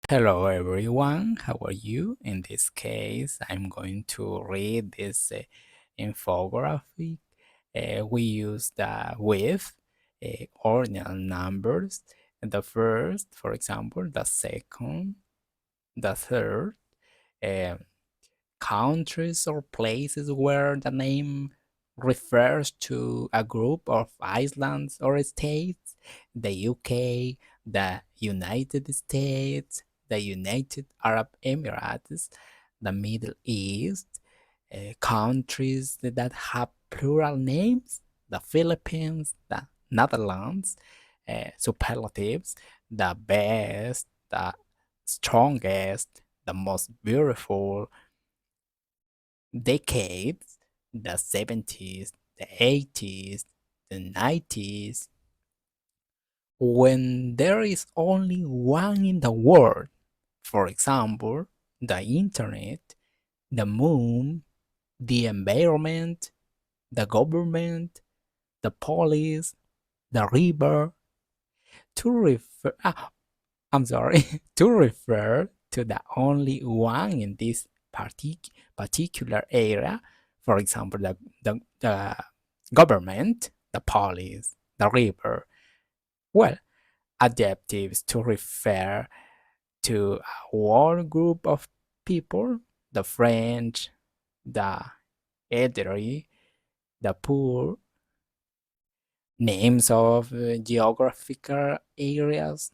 Hello everyone, how are you? In this case, I'm going to read this infographic. We use the with ordinal numbers. The first, for example, the second, the third, uh, countries or places where the name refers to a group of islands or states, the UK, the United States, the United Arab Emirates, the Middle East, countries that have plural names, the Philippines, the Netherlands, superlatives, the best, the strongest, the most beautiful, decades, the 70s, the 80s, the 90s, when there is only one in the world. For example, the internet, the moon, the environment, the government, the police, the river, to refer I'm sorry, to refer to the only one in this particular area. For example, the government, the police, the river. Well, adjectives to refer to a whole group of people, the French, the elderly, the poor, names of geographical areas,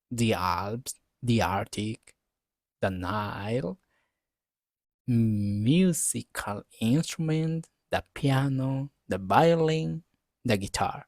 the Alps, the Arctic, the Nile, musical instrument, the piano, the violin, the guitar.